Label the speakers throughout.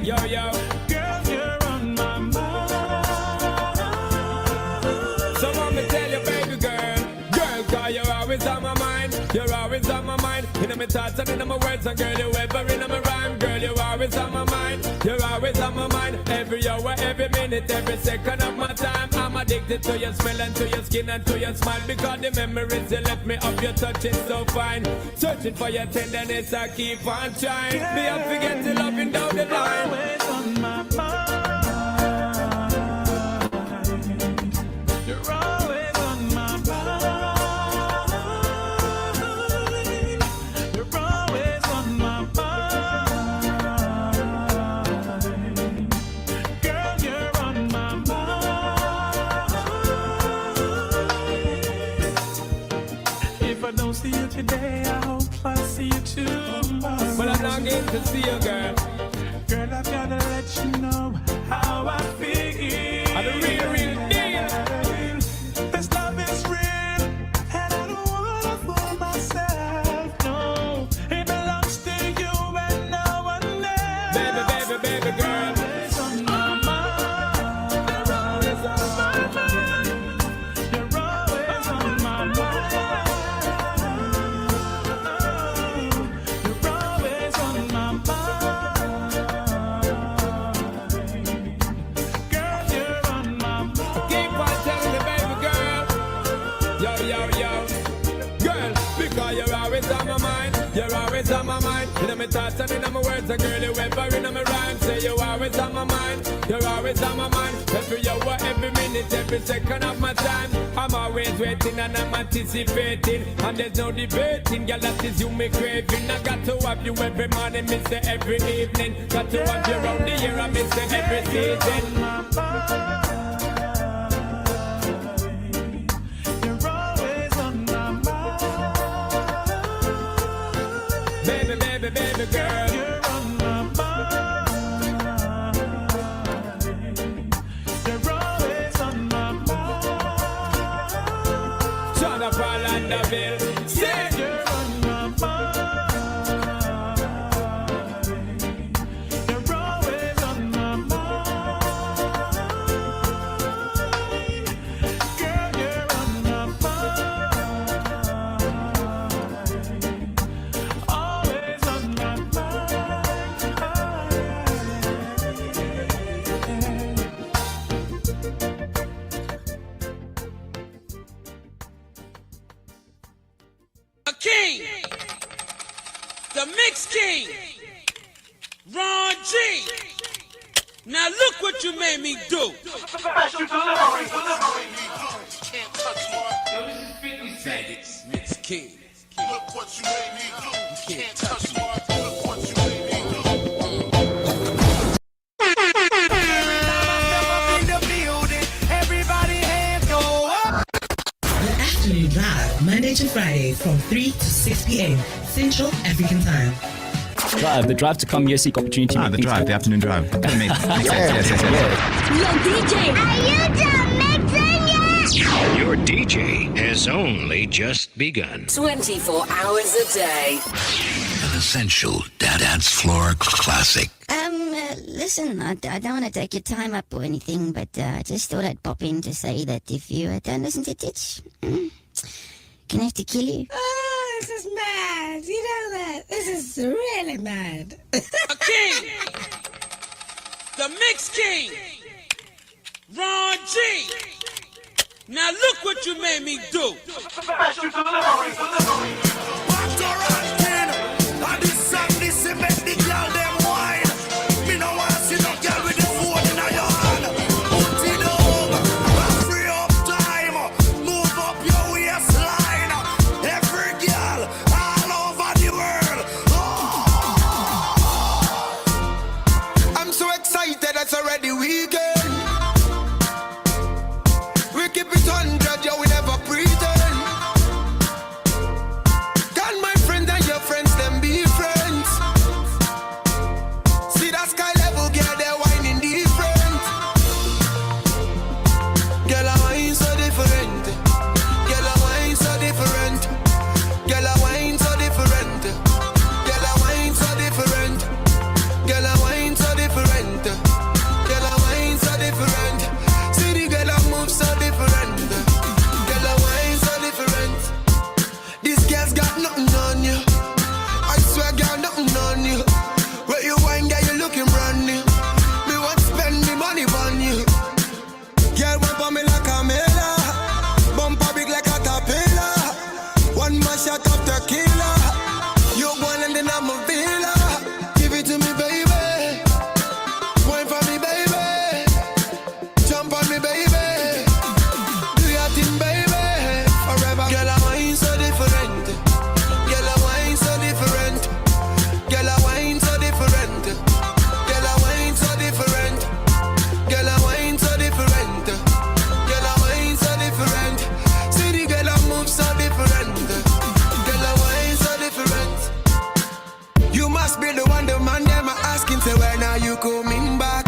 Speaker 1: Yo, yo.
Speaker 2: Girl, you're on my mind.
Speaker 1: So let me tell you, baby girl. Girl, cause you're always on my mind. You're always on my mind. In my thoughts and in my words. And girl, you ever in my rhyme. Girl, you're always on my mind. You're always on my mind. Every hour, every minute, every second of my time. I'm addicted to your smell and to your skin and to your smile. Because the memories you left me of your touch is so fine. Searching for your tenderness, I keep on trying. Me, I forget to loving down the line.
Speaker 2: Always on my mind. You're always on my mind. You're always on my mind. Girl, you're on my mind. If I don't see you today, I hope I see you tomorrow.
Speaker 1: But I'm longing to see you, girl.
Speaker 2: Girl, I've gotta let you know how I feel.
Speaker 1: I'm the real deal.
Speaker 2: This love is real, and I don't wanna fool myself. No, it belongs to you and no one else.
Speaker 1: Baby, baby, baby girl.
Speaker 2: Always on my mind. You're always on my mind. You're always on my mind. You're always on my mind. Girl, you're on my mind.
Speaker 1: Keep on telling me, baby girl. Yo, yo, yo. Girl, because you're always on my mind. You're always on my mind. In my thoughts and in my words. And girl, you ever in my rhyme. Say you're always on my mind. You're always on my mind. Every hour, every minute, every second of my time. I'm always waiting and I'm anticipating. And there's no debating. Girl, that is you me craving. I got to have you every morning, miss it every evening. Got to have you around the year, I miss it every season.
Speaker 2: You're always on my mind.
Speaker 1: Baby, baby, baby girl.
Speaker 2: You're on my mind. You're always on my mind.
Speaker 1: Shut up, Orlandoville. Say
Speaker 2: You're on my mind. You're always on my mind. Girl, you're on my mind. Always on my
Speaker 3: A king, the mix king, Ron G. Now look what you made me do.
Speaker 4: Special delivery.
Speaker 3: Can't touch Mix king.
Speaker 4: Look what you made me do.
Speaker 3: Can't touch
Speaker 4: Look what you made me do.
Speaker 5: The Afternoon Drive, Monday to Friday from 3 to 6 p.m. Central African Time.
Speaker 6: The drive to come here, seek opportunity.
Speaker 7: The drive, the afternoon drive. That makes sense. Yes.
Speaker 8: Yo, DJ, are you done mixing yet?
Speaker 9: Your DJ has only just begun.
Speaker 8: 24 hours a day.
Speaker 10: An essential dance floor classic.
Speaker 11: Listen, I don't want to take your time up or anything, but I just thought I'd pop in to say that if you don't listen to Titch, can I have to kill you?
Speaker 5: Oh, this is mad. You know that. This is really mad.
Speaker 3: A king, the mix king, Ron G. Now look what you made me do.
Speaker 4: Special delivery.
Speaker 12: I'm so excited, it's already weekend. We keep it 100, yo, we never pretend. Can my friend and your friends, them be friends? See that sky level, girl, they're whining different. Girl, I whine so different. Girl, I whine so different. Girl, I whine so different. Girl, I whine so different. Girl, I whine so different. coming back.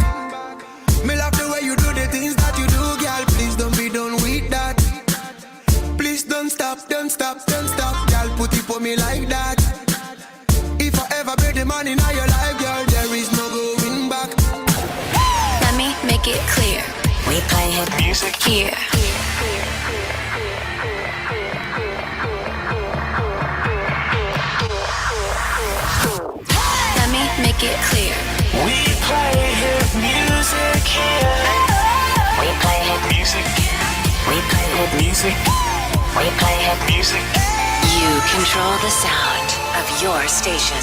Speaker 12: Me love the way you do the things that you do, girl. Please don't be done with that. Please don't stop, don't stop, don't stop, girl. Put it for me like that. If I ever be the man in your life, girl, there is no going back.
Speaker 8: Let me make it clear. We play hit music here. Let me make it clear.
Speaker 2: We play hit music here.
Speaker 8: We play hit music. We play hit music. We play hit music. You control the sound of your station.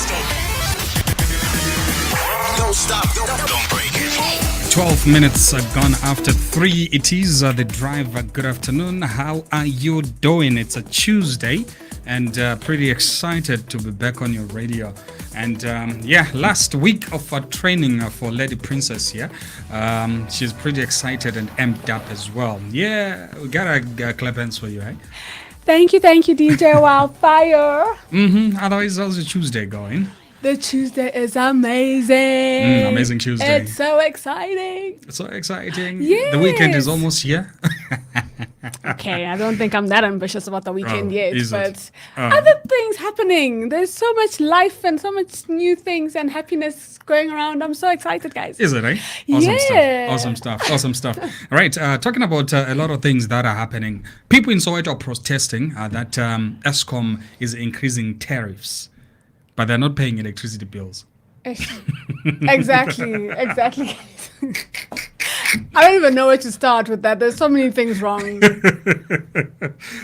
Speaker 10: Don't stop, don't break it.
Speaker 13: 12 minutes gone after 3. It is The Drive. Good afternoon. How are you doing? It's a Tuesday and pretty excited to be back on your radio. And last week of our training for Lady Princess here. She's pretty excited and amped up as well. Yeah, we got a clap hands for you, eh?
Speaker 14: Thank you, DJ Wildfire.
Speaker 13: Otherwise, how's your Tuesday going?
Speaker 14: The Tuesday is amazing.
Speaker 13: Amazing Tuesday.
Speaker 14: It's so exciting.
Speaker 13: So exciting.
Speaker 14: Yes.
Speaker 13: The weekend is almost here.
Speaker 14: Okay, I don't think I'm that ambitious about the weekend yet, but
Speaker 13: Oh.
Speaker 14: other things happening. There's so much life and so much new things and happiness going around. I'm so excited, guys.
Speaker 13: Is it, eh? Awesome stuff. All right, talking about a lot of things that are happening. People in Soweto are protesting that Eskom is increasing tariffs, but they're not paying electricity bills.
Speaker 14: Exactly. I don't even know where to start with that. There's so many things wrong.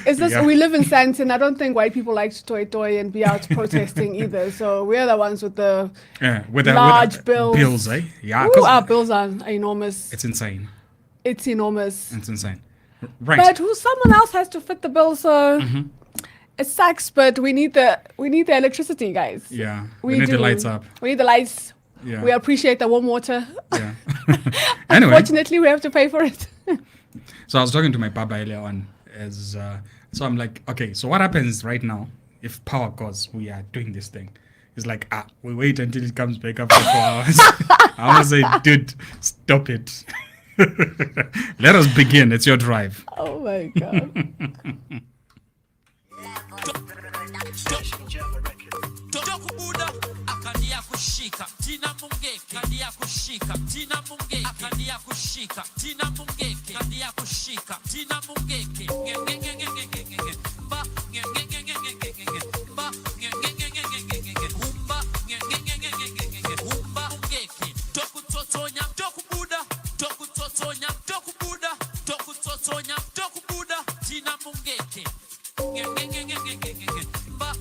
Speaker 14: It's just we live in Sandton. I don't think white people like to toy and be out protesting either. So we're the ones with the large bills.
Speaker 13: Bills, eh? Yeah.
Speaker 14: Ooh, our bills are enormous.
Speaker 13: It's insane.
Speaker 14: It's enormous.
Speaker 13: It's insane. Right.
Speaker 14: But someone else has to fit the bill, so it sucks. But we need the electricity, guys.
Speaker 13: Yeah. We need the lights up.
Speaker 14: We need the lights.
Speaker 13: Yeah.
Speaker 14: We appreciate the warm water.
Speaker 13: Yeah. Anyway.
Speaker 14: Unfortunately, we have to pay for it.
Speaker 13: So I was talking to my papa earlier on. So I'm like, okay, so what happens right now if power goes? We are doing this thing. He's like, we wait until it comes back after 4 hours. I was like, dude, stop it. Let us begin. It's your drive.
Speaker 14: Oh my God.
Speaker 3: Kushika tina mungeke kandia kushika tina mungeke kandia kushika tina mungeke kandia kushika tina mungeke ba ba humba humba mungeke dokutotonya dokubuda dokutotonya dokubuda dokutotonya dokubuda tina mungeke ba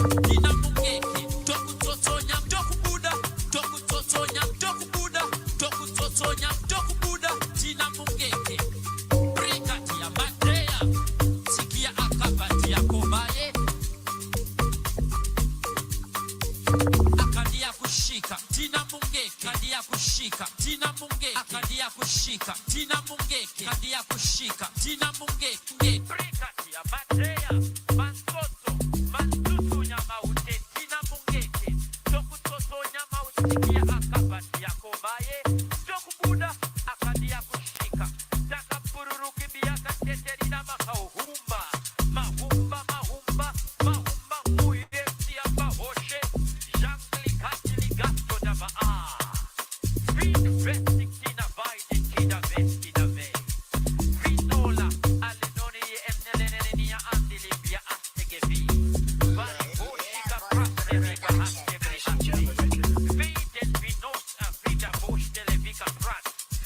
Speaker 3: Tina Mungeke, Doku Totonya, Doku Buddha, Doku Totonya, Doku Buddha, Doku Totonya, Doku Buddha, Tina Mungeke, Brika Tia Matea, Sikia Akaba Tia Kobaye, Akadia Kushika, Tina Mungeke, Akadia Kushika, Tina Mungeke, Akadia Kushika, Tina Mungeke, Akadia Kushika, Tina Mungeke, Brika Tia Matea, Mansoto, Mansutu Nyamaute, Tina Mungeke, Doku Toto Nyamaute, Sikia Akaba Tia Kobaye, Doku Buddha, Akadia Kushika, Taka Pururuki Biaka Teterina Mahumba, Mahumba, Mahumba, Mahumba, Muye, Tia Bahoshe, Jangli Katili Gasto Dava Feed Vestic Tina Vide, Kida Vestina Ve, Vitola, Alinoni, Emnelenenia, Andilibia, Astegevi, Bari Boshika, Prasterika, Astebri, Viden Vinos, Afrika, Bosch, Televica, Prat,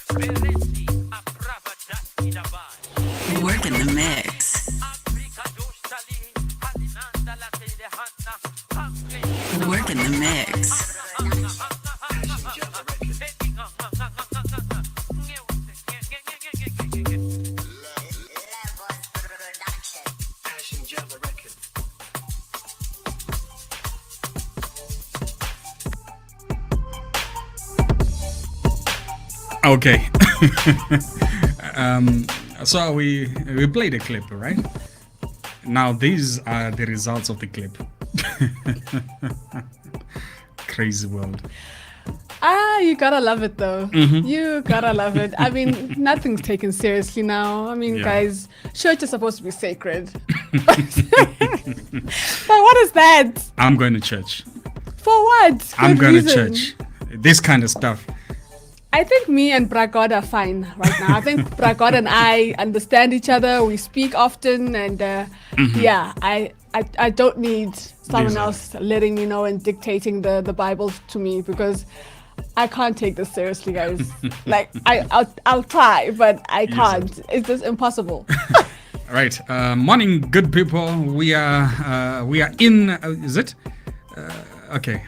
Speaker 3: Beresti, Aprava, Dasti, Dabai.
Speaker 8: Work in the mix. Work in the mix.
Speaker 13: Okay. So we played a clip, right? Now these are the results of the clip. Crazy world.
Speaker 14: You gotta love it though.
Speaker 13: Mhm.
Speaker 14: You gotta love it. I mean, nothing's taken seriously now. I mean,
Speaker 13: Yeah.
Speaker 14: guys, church is supposed to be sacred. But what is that?
Speaker 13: I'm going to church.
Speaker 14: For what?
Speaker 13: I'm
Speaker 14: Good
Speaker 13: going
Speaker 14: reason.
Speaker 13: to church. This kind of stuff.
Speaker 14: I think me and Bragod are fine right now. I think Bragod and I understand each other. We speak often, and
Speaker 13: Mhm.
Speaker 14: yeah, I don't need someone
Speaker 13: Listen.
Speaker 14: else letting me know and dictating the Bible to me, because I can't take this seriously, guys. Like I'll try, but I can't. It's just impossible.
Speaker 13: All right. Morning, good people. We are in. Is it? Okay.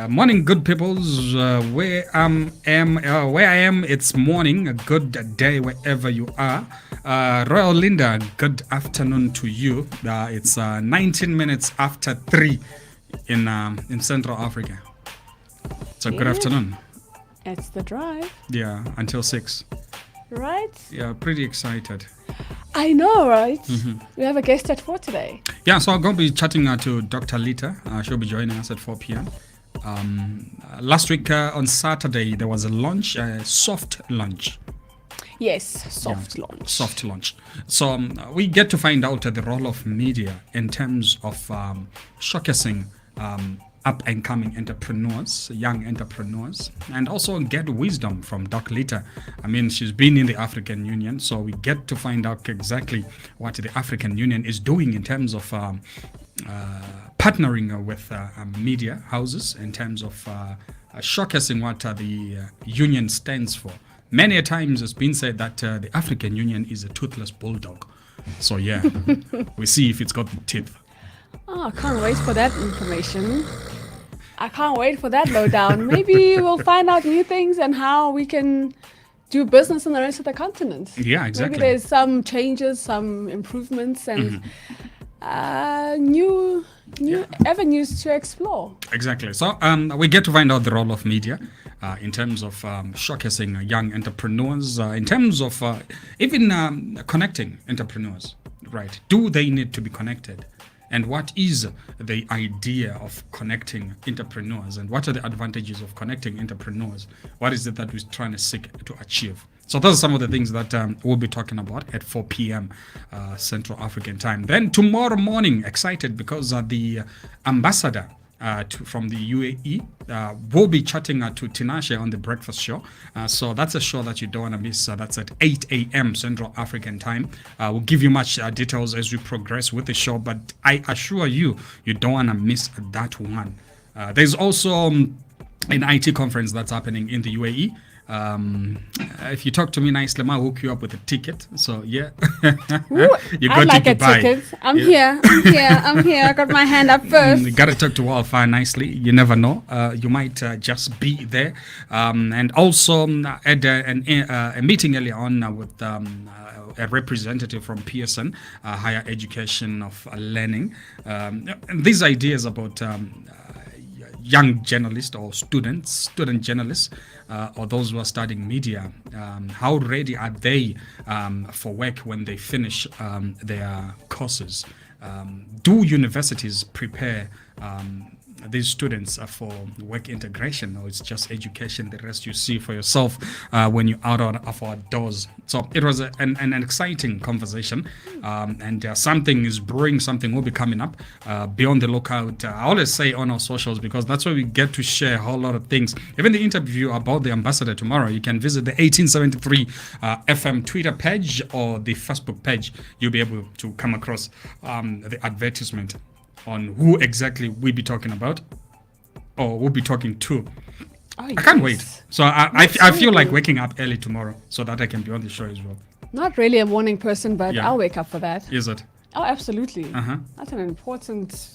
Speaker 13: Morning, good peoples. Where I am, it's morning. A good day wherever you are. Royal Linda, good afternoon to you. It's 19 minutes after 3 in Central Africa. So good
Speaker 14: Yeah.
Speaker 13: afternoon.
Speaker 14: It's the drive,
Speaker 13: Yeah, until 6.
Speaker 14: right?
Speaker 13: Yeah, pretty excited.
Speaker 14: I know, right?
Speaker 13: Mhm.
Speaker 14: We have a guest at 4 today.
Speaker 13: Yeah, so I'm going to be chatting to Dr. Lita. She'll be joining us at 4 p.m. Last week on Saturday, there was a launch, a soft launch.
Speaker 14: Yes, soft launch.
Speaker 13: Soft launch. So we get to find out the role of media in terms of showcasing up and coming entrepreneurs, young entrepreneurs, and also get wisdom from Doc Lita. I mean, she's been in the African Union, so we get to find out exactly what the African Union is doing in terms of partnering with media houses, in terms of showcasing what the union stands for. Many a times it's been said that the African Union is a toothless bulldog. So yeah, we see if it's got teeth.
Speaker 14: Oh, I can't wait for that information. I can't wait for that lowdown. Maybe we'll find out new things and how we can do business in the rest of the continent.
Speaker 13: Yeah, exactly.
Speaker 14: Maybe there's some changes, some improvements, and new avenues to explore.
Speaker 13: Exactly. So we get to find out the role of media in terms of showcasing young entrepreneurs, in terms of even connecting entrepreneurs, right? Do they need to be connected? And what is the idea of connecting entrepreneurs? And what are the advantages of connecting entrepreneurs? What is it that we're trying to seek to achieve? So those are some of the things that we'll be talking about at 4 p.m. Central African time. Then tomorrow morning, excited because the ambassador from the UAE will be chatting to Tinashe on the breakfast show. So that's a show that you don't want to miss. That's at 8 a.m. Central African time. We'll give you much details as we progress with the show, but I assure you, you don't want to miss that one. There's also an IT conference that's happening in the UAE. If you talk to me nicely, I'll hook you up with a ticket. So yeah,
Speaker 14: you got like to Dubai. A ticket. I'm here. I got my hand up first.
Speaker 13: You gotta talk to Wildfire nicely. You never know. You might just be there. And also at a meeting earlier on with a representative from Pearson Higher Education of Learning. And these ideas about young journalists or student journalists, or those who are studying media, how ready are they for work when they finish their courses? Do universities prepare these students for work integration, or it's just education, the rest you see for yourself when you're out of our doors? So it was an exciting conversation, and something is brewing, something will be coming up beyond the lookout. I always say on our socials, because that's where we get to share a whole lot of things. Even the interview about the ambassador tomorrow, you can visit the 1873 FM Twitter page or the Facebook page. You'll be able to come across the advertisement on who exactly we'll be talking about or we'll be talking to. I can't wait. So I feel like waking up early tomorrow so that I can be on the show as well.
Speaker 14: Not really a morning person, but I'll wake up for that.
Speaker 13: Is it?
Speaker 14: Oh, absolutely. That's an important...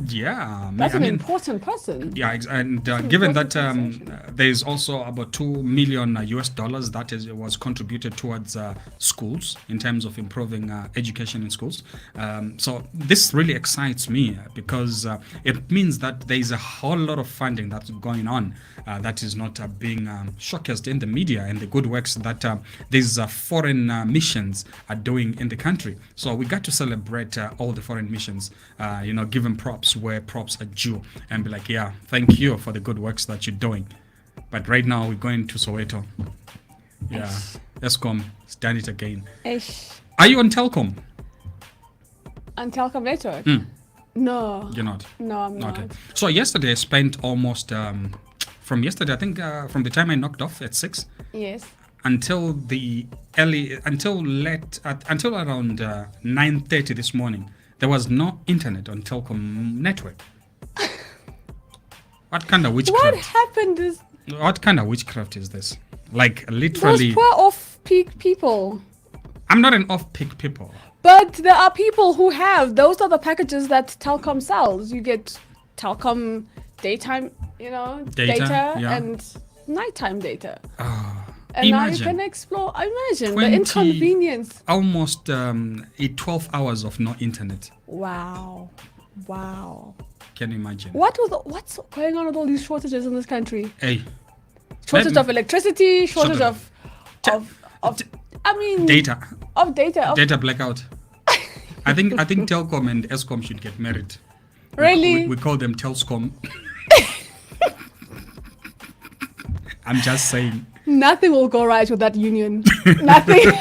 Speaker 13: Yeah,
Speaker 14: that's an important person.
Speaker 13: Yeah, and given that there is also about $2 million US that was contributed towards schools in terms of improving education in schools. So this really excites me because it means that there is a whole lot of funding that's going on that is not being showcased in the media and the good works that these foreign missions are doing in the country. So we got to celebrate all the foreign missions, give them props where props are due and be like, yeah, thank you for the good works that you're doing. But right now we're going to Soweto. Yeah, Eskom has done it again. Are you on Telkom?
Speaker 14: On Telkom network? No.
Speaker 13: You're not?
Speaker 14: No, I'm not. Okay.
Speaker 13: So yesterday I spent almost, from yesterday, I think from the time I knocked off at 6.
Speaker 14: Yes.
Speaker 13: Until around 9:30 this morning. There was no internet on Telkom network. What kind of witchcraft?
Speaker 14: What happened?
Speaker 13: What kind of witchcraft is this? Like literally.
Speaker 14: Those poor off-peak people.
Speaker 13: I'm not an off-peak people.
Speaker 14: But there are people who have. Those are the packages that Telkom sells. You get Telkom daytime, data and nighttime data. And imagine. Now you can explore. Imagine the inconvenience.
Speaker 13: Almost 12 hours of no internet.
Speaker 14: Wow.
Speaker 13: Can you imagine?
Speaker 14: What's going on with all these shortages in this country?
Speaker 13: Hey.
Speaker 14: Shortage of electricity, shortage of data. Of data.
Speaker 13: Data blackout. I think Telkom and Eskom should get married.
Speaker 14: Really?
Speaker 13: We call them Telscom. I'm just saying.
Speaker 14: Nothing will go right with that union. Nothing.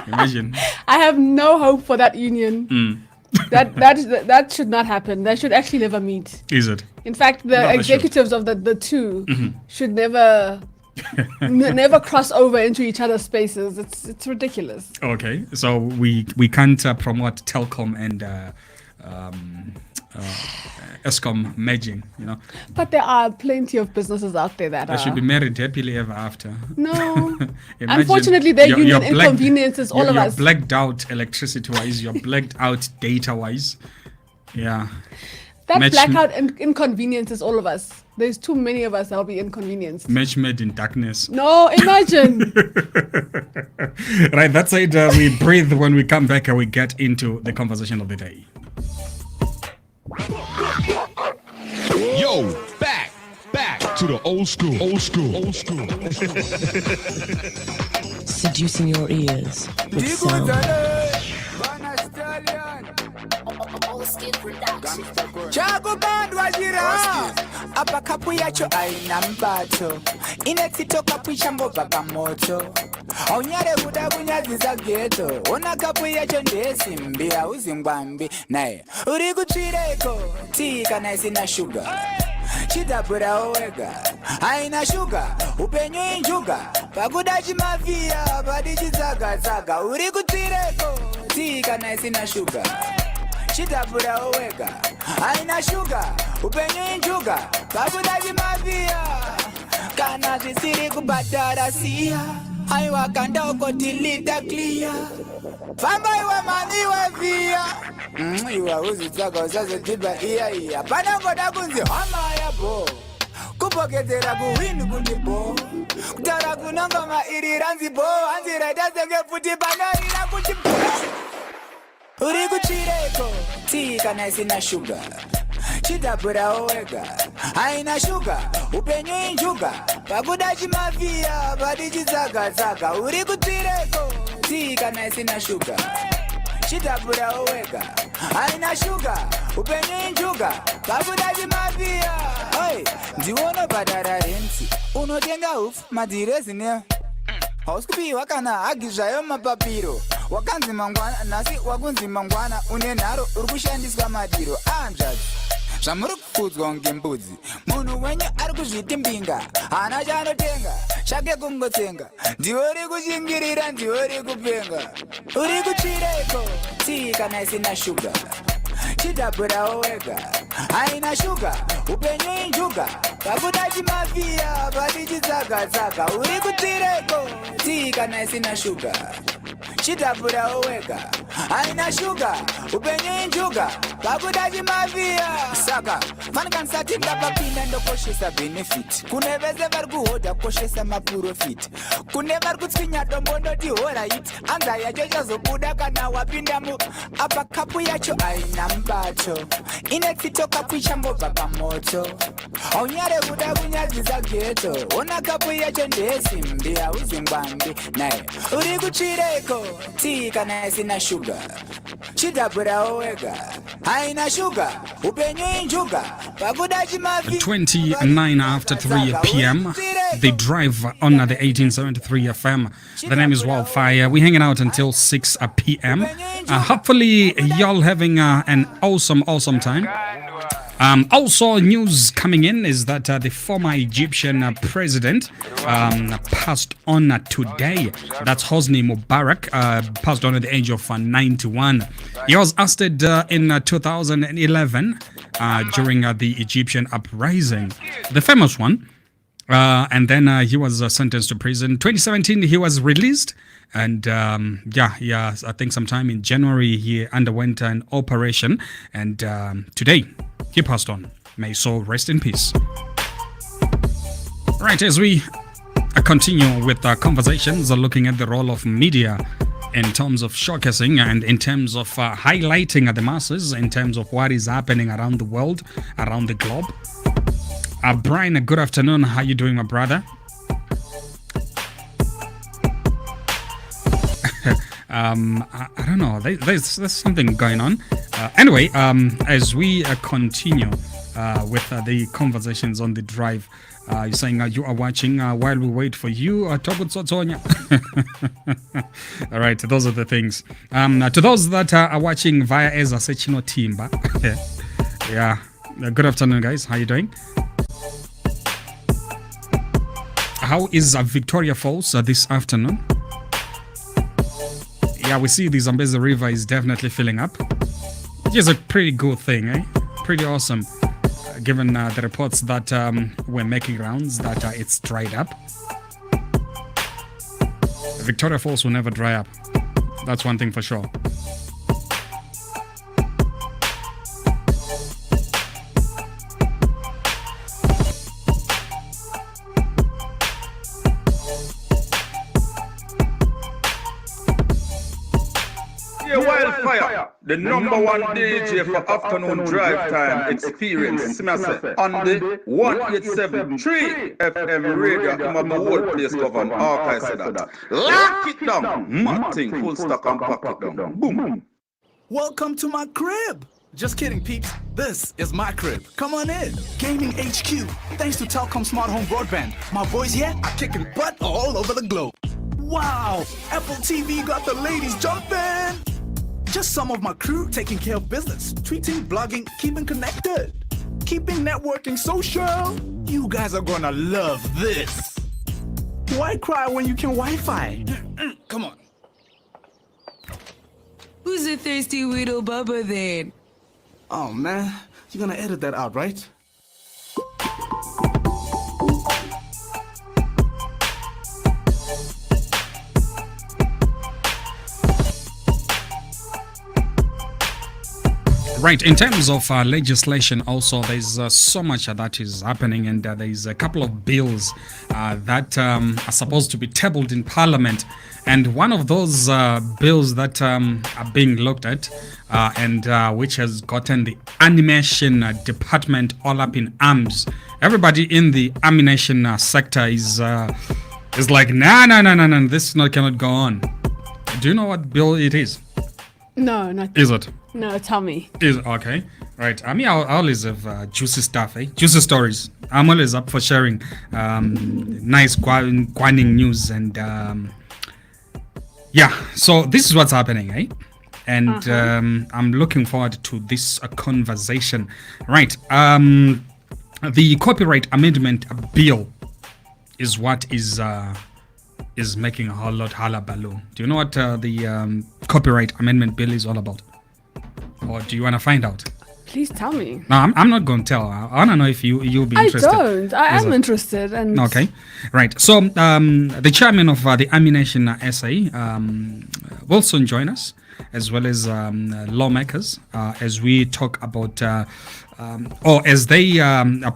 Speaker 13: Imagine.
Speaker 14: I have no hope for that union. That should not happen. They should actually never meet.
Speaker 13: Is it?
Speaker 14: In fact, the executives of the two should never never cross over into each other's spaces. It's ridiculous.
Speaker 13: Okay, so we can't promote Telkom and Eskom merging,
Speaker 14: But there are plenty of businesses out there that
Speaker 13: should be married happily ever after.
Speaker 14: No. Unfortunately, their union inconveniences all of us.
Speaker 13: You're blacked out electricity-wise. You're blacked out data-wise. Yeah.
Speaker 14: That blackout inconveniences all of us. There's too many of us that'll be inconvenienced.
Speaker 13: Match made in darkness.
Speaker 14: No, imagine.
Speaker 13: Right, that's it. We breathe when we come back and we get into the conversation of the day.
Speaker 15: Yo, back to the old school.
Speaker 5: Seducing your ears with sound.
Speaker 16: chakupandwa jira apa kapu yacho aina mbato inekitoka pichambobva pamoto aunyare kuda kunyadziza geto ona kapu yacho ndesimbi auzingwambi naye uri kutsvireko tii kana isina shuga chidhabhurawo wega aina shuga upenyu injuga pakuda chimafia padi chitsagatsага uri kutsvireko tii kana isina shuga chidhabhurawo wega aina shuga upenyu injuga pakuda chimafia kana zvisiri kubhadhara siya aiwa kanda ukotilita clear famba iwe mani iwe via iwa uzitsvaga usazodhibha iya panangoda kunzi hama yabo kupokedzera kuwini kundibo kutaura kunongoma iri ranzi bo hanzi raita senge futi panoira kuchibo uri kuchireko tii kana isina shuga chidhabhurawo wega haina shuga upenyu injuga pakuda chimavhiya padi chitsagatsaka uri kutireko tii kana isina shuga chidhabhurawo wega haina shuga upenyu injuga pakuda chimavhiya oi ndiwono bhadhara renzi unotenga ufu madhirezi ne hausi kupiwa kana hagi zvayo mapapiro wakanzi mangwana nhasi wakunzi mangwana une nharo uri kushandiswa madiro anzvadzi zvamuri kufudzwa ngembudzi munhu wenyu ari kuzviti mbinga hana chaanotenga shake kungotsenga ndiuri kushingirira ndiuri kupenga uri kuchireko tii kana isina shuga chidhabhurawo wega haina shuga upenyu injuga pakuda chimavhiya padi chitsagatsaka uri kutireko tii kana isina shuga chidhabhurawo wega haina shuga upenyu injuga pakuda chimavhiya saka fanikanisati ndapapinda ndokoshesa benefit kune vese vari kuhodha kukoshesa maprofit kune vari kutsvinya dombo ndoti horait anza yacho chazobuda kana wapindamo apa kapu yacho haina mubato ine tsito kapu ichambobva pamoto haunyare kuda kunyadzisa geto ona kapu yacho ndesimbi hauzi ngwambi naye uri kuchireko tii kana isina shuga chidhabhurawo wega haina shuga upenyu injuga pakuda chimavhi
Speaker 13: 29 after 3 p.m. The drive on the 1873 FM. The name is Wildfire. We're hanging out until 6 p.m. Hopefully, y'all having an awesome time. Also, news coming in is that the former Egyptian president passed on today. That's Hosni Mubarak, passed on at the age of 91. He was ousted in 2011 during the Egyptian uprising, the famous one. And then he was sentenced to prison. 2017, he was released. And I think sometime in January, he underwent an operation. And today, he passed on. May his soul rest in peace. Right, as we continue with our conversations, looking at the role of media in terms of showcasing and in terms of highlighting the masses, in terms of what is happening around the world, around the globe. Brian, good afternoon. How you doing, my brother? I don't know. There's something going on. Anyway, as we continue with the conversations on the drive, you're saying you are watching while we wait for you. All right, those are the things. To those that are watching via Eza Sechino Timba, yeah. Good afternoon, guys. How you doing? How is Victoria Falls this afternoon? Yeah, we see the Zambezi River is definitely filling up, which is a pretty good thing, eh? Pretty awesome, given the reports that we're making rounds that it's dried up. Victoria Falls will never dry up. That's one thing for sure.
Speaker 17: Wildfire, the number one DJ for afternoon drive time experience. On the 187.3 FM radio, I'm the whole place covered. I said that. Lock it down. Matting, full stock and pack it down. Boom.
Speaker 18: Welcome to my crib. Just kidding, peeps. This is my crib. Come on in. Gaming HQ. Thanks to Telkom Smart Home Broadband. My boys here are kicking butt all over the globe. Wow, Apple TV got the ladies jumping. Just some of my crew taking care of business, tweeting, blogging, keeping connected, keeping networking social. You guys are gonna love this. Why cry when you can Wi-Fi? Come on.
Speaker 19: Who's a thirsty widow bubba then?
Speaker 18: Oh man, you're gonna edit that out, right?
Speaker 13: Right, in terms of legislation also, there's so much that is happening, and there's a couple of bills that are supposed to be tabled in Parliament, and one of those bills that are being looked at and which has gotten the animation department all up in arms. Everybody in the animation sector is like, no, this cannot go on. Do you know what bill it is?
Speaker 14: No, not.
Speaker 13: Is it?
Speaker 14: No, tell me.
Speaker 13: Is okay, right. I mean, I always have juicy stuff, juicy stories. I'm always up for sharing nice Guaning news, and yeah. So this is what's happening, and I'm looking forward to this conversation. Right. The copyright amendment bill is what is making a whole lot hullabaloo. Do you know what the copyright amendment bill is all about? Or do you want to find out?
Speaker 14: Please tell me.
Speaker 13: No, I'm not going to tell. I want to know if you'll be interested.
Speaker 14: I don't. I am interested. And
Speaker 13: okay. Right. So the chairman of the Amination SA will soon join us, as well as lawmakers, as we talk about or as they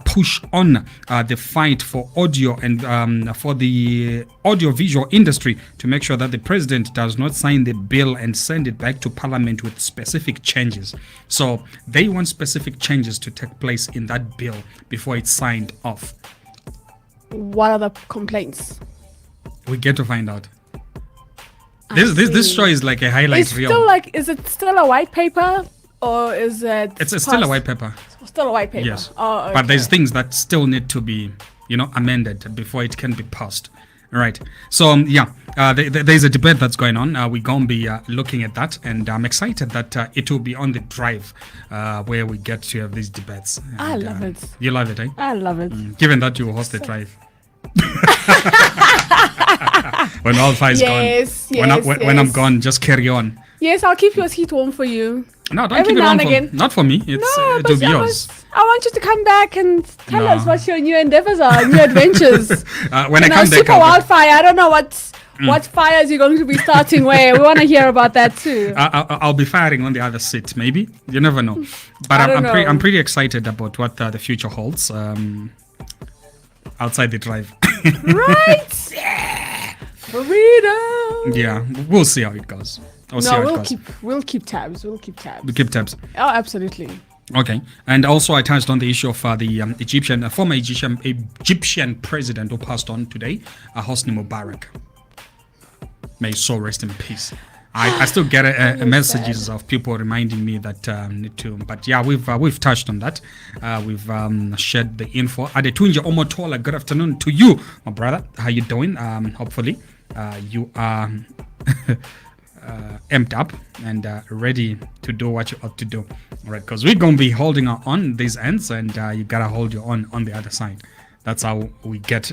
Speaker 13: push on the fight for audio and for the audiovisual industry to make sure that the president does not sign the bill and send it back to Parliament with specific changes. So they want specific changes to take place in that bill before it's signed off.
Speaker 14: What are the complaints?
Speaker 13: We get to find out. This show is like a highlight reel.
Speaker 14: Is it still a white paper? Or is it?
Speaker 13: It's still a white paper.
Speaker 14: Still a white paper.
Speaker 13: Yes.
Speaker 14: Oh, okay.
Speaker 13: But there's things that still need to be, amended before it can be passed. Right. So there's a debate that's going on. We're gonna be looking at that, and I'm excited that it will be on the drive where we get to have these debates. And,
Speaker 14: I love it.
Speaker 13: You love it, eh?
Speaker 14: I love it.
Speaker 13: Given that you host the drive. When all fire's gone. When I'm gone, just carry on.
Speaker 14: Yes, I'll keep your seat warm for you.
Speaker 13: No, don't keep it on not for me. It'll be yours.
Speaker 14: I want you to come back and tell us what your new endeavors are, new adventures.
Speaker 13: When I come back,
Speaker 14: Super Wildfire. I don't know what fires you're going to be starting where. We want to hear about that too.
Speaker 13: I'll be firing on the other seat, maybe. You never know. But I'm pretty excited about what the future holds outside the drive.
Speaker 14: Right. Freedom.
Speaker 13: Yeah, we'll see how it goes.
Speaker 14: We'll keep tabs.
Speaker 13: We keep tabs.
Speaker 14: Oh, absolutely.
Speaker 13: Okay, and also I touched on the issue of the former Egyptian president who passed on today, Hosni Mubarak. May his soul rest in peace. I still get messages of people reminding me that need to, but yeah, we've touched on that. We've shared the info. Adetunja Omotola, good afternoon to you, my brother. How you doing? Hopefully, you are. Amped up and ready to do what you ought to do, right? Because we're gonna be holding on these ends, and you gotta hold your own on the other side. That's how we get